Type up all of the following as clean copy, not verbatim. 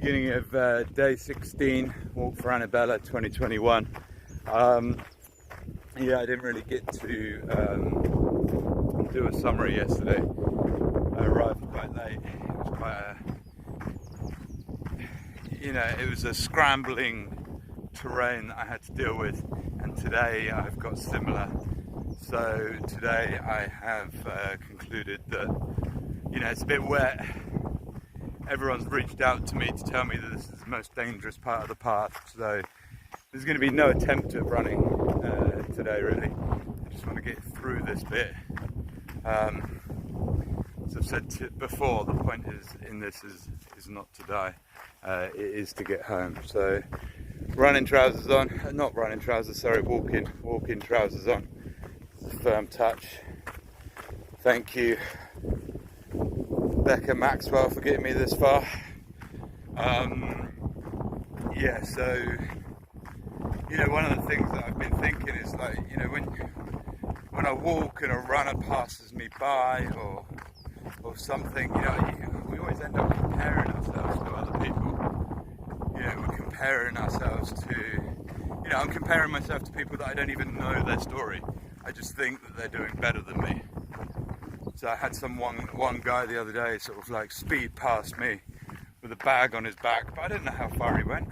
beginning of day 16, walk for AnaBella 2021. Yeah, I didn't really get to do a summary yesterday. I arrived quite late. It was quite it was a scrambling terrain that I had to deal with, and today I've got similar. So today I have concluded that, it's a bit wet. Everyone's reached out to me to tell me that this is the most dangerous part of the path, so there's going to be no attempt at running today really. I just want to get through this bit. As I've said before, the point in this is not to die, it is to get home. So running trousers on, not running trousers, sorry, walking trousers on. It's a firm touch. Thank you Becca Maxwell for getting me this far. Yeah, so one of the things that I've been thinking is like, when I walk and a runner passes me by or something, we always end up comparing ourselves to other people. We're comparing ourselves to, I'm comparing myself to people that I don't even know their story. I just think that they're doing better than me. So I had one guy the other day sort of like speed past me with a bag on his back, but I don't know how far he went.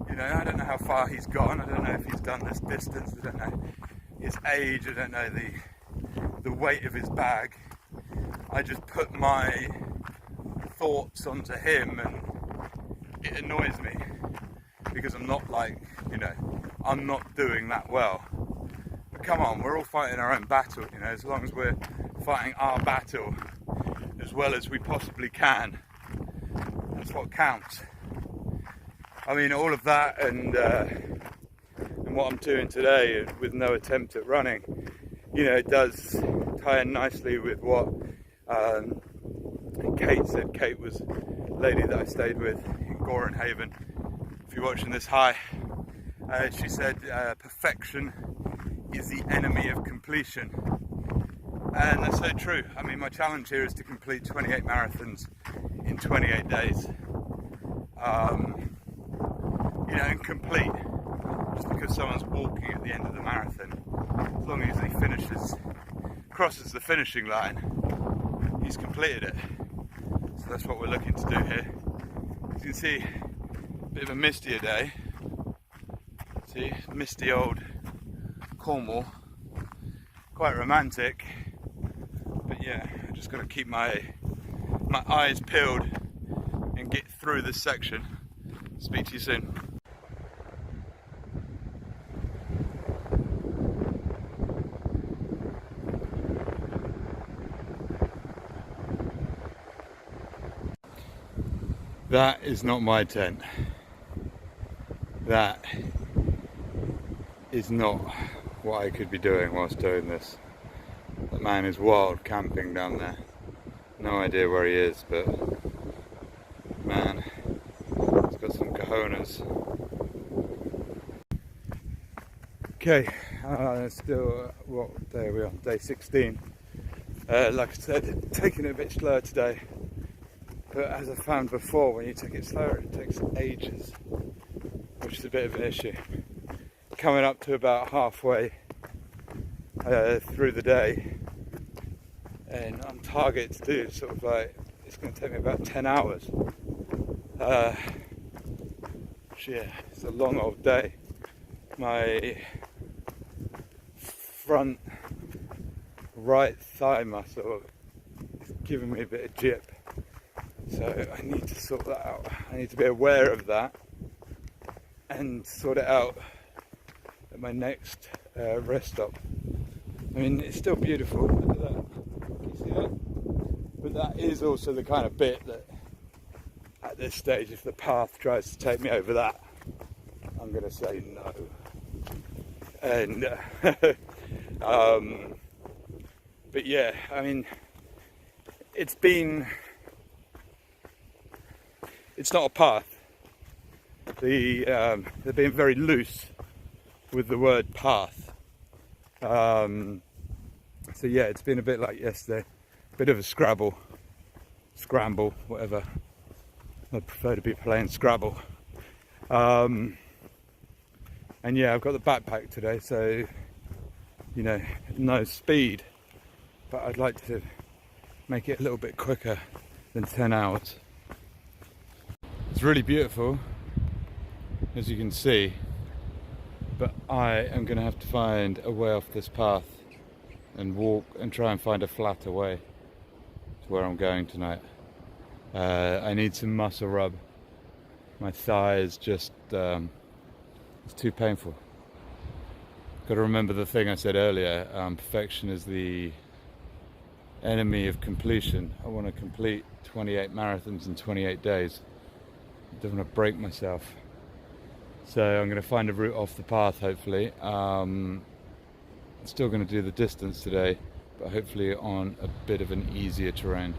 I don't know how far he's gone. I don't know if he's done this distance. I don't know his age. I don't know the weight of his bag. I just put my thoughts onto him, and it annoys me because I'm not I'm not doing that well. But come on, we're all fighting our own battle, as long as we're fighting our battle as well as we possibly can, that's what counts. I mean, all of that and what I'm doing today with no attempt at running, it does tie in nicely with what Kate said. Kate was a lady that I stayed with in Gorenhaven. If you're watching this, hi. She said perfection is the enemy of completion, and that's so true. I mean, my challenge here is to complete 28 marathons in 28 days, and complete. Just because someone's walking at the end of the marathon, as long as he crosses the finishing line, he's completed it. So that's what we're looking to do here. As you can see, a bit of a mistier day. See, misty old Cornwall, quite romantic, but yeah, I just got to keep my eyes peeled and get through this section. Speak to you soon. That is not my tent. That is not what I could be doing whilst doing this. That man is wild camping down there. No idea where he is, but man, he's got some cojones. Okay, still, what day are we on? Day 16. Like I said, taking it a bit slower today. But as I found before, when you take it slower, it takes ages, which is a bit of an issue. Coming up to about halfway through the day, and on target to do sort of like, it's going to take me about 10 hours. Yeah, it's a long old day. My front right thigh muscle is giving me a bit of jip. So I need to sort that out. I need to be aware of that and sort it out at my next rest stop. I mean, it's still beautiful. Look at that. Can you see that? But that is also the kind of bit that, at this stage, if the path tries to take me over that, I'm going to say no. And but yeah, I mean, it's not a path. They're being very loose with the word path. So yeah, it's been a bit like yesterday, bit of a scramble, whatever. I prefer to be playing Scrabble. And yeah, I've got the backpack today, so you know, no speed, but I'd like to make it a little bit quicker than 10 hours. It's really beautiful, as you can see, but I am going to have to find a way off this path and walk and try and find a flatter way to where I'm going tonight. I need some muscle rub. My thigh is just, it's too painful. Got to remember the thing I said earlier, perfection is the enemy of completion. I want to complete 28 marathons in 28 days. I don't want to break myself. So I'm going to find a route off the path, hopefully. I'm still going to do the distance today, but hopefully on a bit of an easier terrain.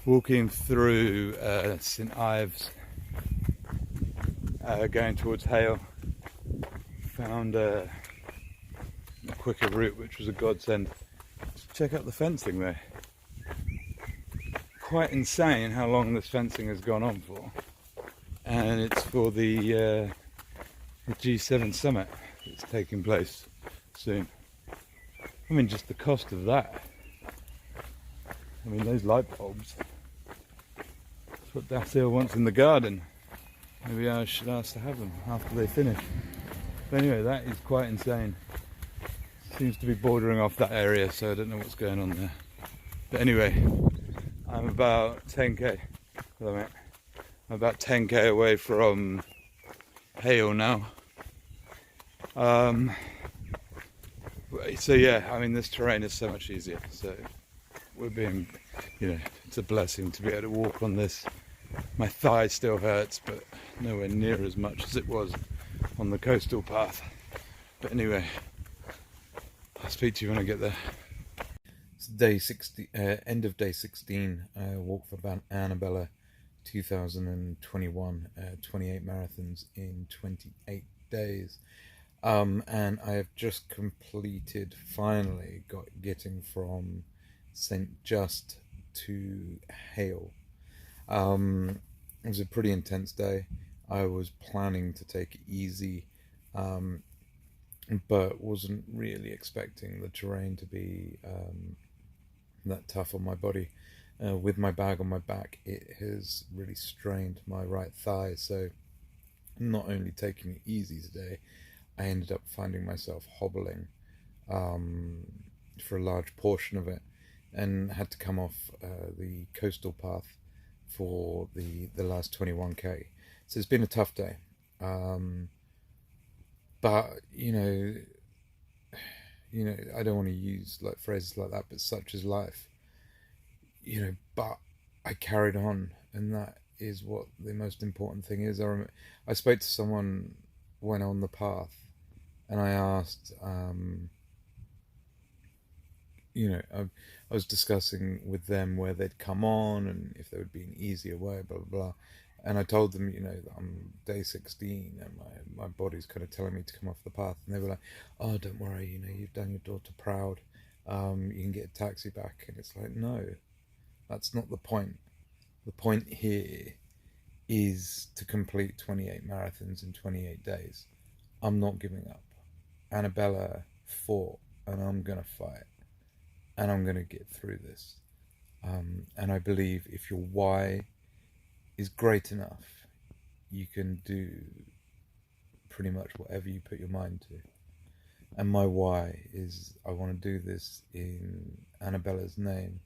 Walking through St Ives, going towards Hale, found a quicker route, which was a godsend. Check out the fencing there. Quite insane how long this fencing has gone on for. And it's for the G7 summit that's taking place soon. I mean, just the cost of that. I mean, those light bulbs. That's what Dasil wants in the garden. Maybe I should ask to have them after they finish. But anyway, that is quite insane. Seems to be bordering off that area, so I don't know what's going on there. But anyway, I'm about 10k. I'm about 10k away from Hale now. So yeah, I mean, this terrain is so much easier. So we're being, you know, it's a blessing to be able to walk on this. My thigh still hurts, but nowhere near as much as it was on the coastal path. But anyway, I'll speak to you when I get there. It's day 60, end of day 16. Walk for about AnaBella 2021, 28 marathons in 28 days. And I have just completed, finally, getting from St Just to Hale. It was a pretty intense day. I was planning to take it easy, but wasn't really expecting the terrain to be that tough on my body. With my bag on my back, it has really strained my right thigh, so not only taking it easy today, I ended up finding myself hobbling for a large portion of it, and had to come off the coastal path for the last 21k. So it's been a tough day, but you know, I don't want to use like phrases like that, but such is life, you know. But I carried on, and that is what the most important thing is. I spoke to someone when on the path, and I asked, I was discussing with them where they'd come on and if there would be an easier way, blah blah blah. And I told them, that I'm day 16 and my body's kind of telling me to come off the path. And they were like, "Oh, don't worry, you've done your daughter proud. You can get a taxi back." And it's like, no, that's not the point. The point here is to complete 28 marathons in 28 days. I'm not giving up. AnaBella fought, and I'm going to fight. And I'm going to get through this. And I believe if your why is great enough, you can do pretty much whatever you put your mind to. And my why is I want to do this in AnaBella's name,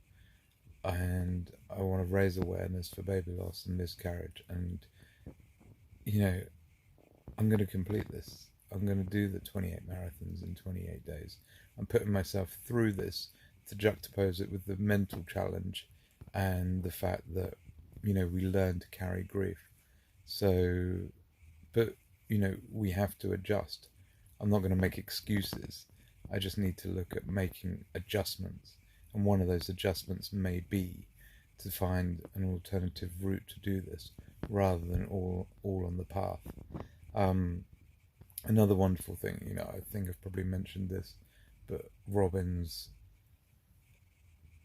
and I want to raise awareness for baby loss and miscarriage. And I'm going to complete this. I'm going to do the 28 marathons in 28 days. I'm putting myself through this to juxtapose it with the mental challenge and the fact that we learn to carry grief. So, but we have to adjust. I'm not going to make excuses. I just need to look at making adjustments, and one of those adjustments may be to find an alternative route to do this rather than all on the path. Another wonderful thing, I think I've probably mentioned this, but robins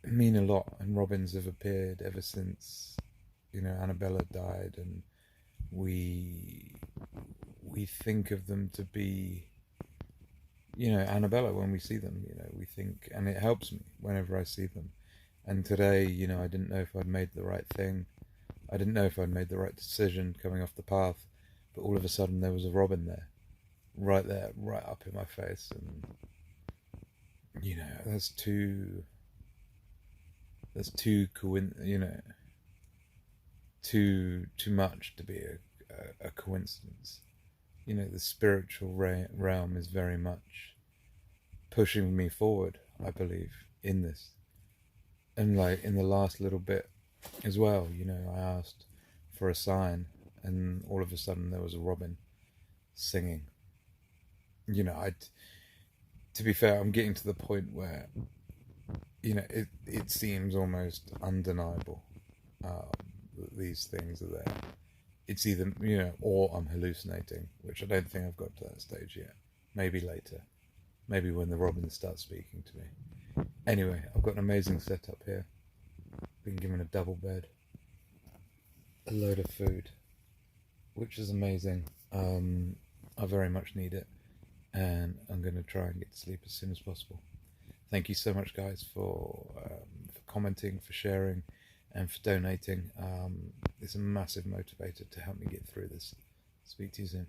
mean a lot, and robins have appeared ever since AnaBella died, and we think of them to be, AnaBella when we see them. We think, and it helps me whenever I see them. And today, I didn't know if I'd made the right thing. I didn't know if I'd made the right decision coming off the path, but all of a sudden there was a robin there, right up in my face, and that's too much to be a coincidence. The spiritual realm is very much pushing me forward, I believe, in this. And like in the last little bit as well, I asked for a sign, and all of a sudden there was a robin singing. To be fair, I'm getting to the point where, it seems almost undeniable that these things are there. It's either, or I'm hallucinating, which I don't think I've got to that stage yet. Maybe later. Maybe when the robins start speaking to me. Anyway, I've got an amazing setup here. Been given a double bed, a load of food, which is amazing. I very much need it, and I'm going to try and get to sleep as soon as possible. Thank you so much, guys, for commenting, for sharing, and for donating. It's a massive motivator to help me get through this. Speak to you soon.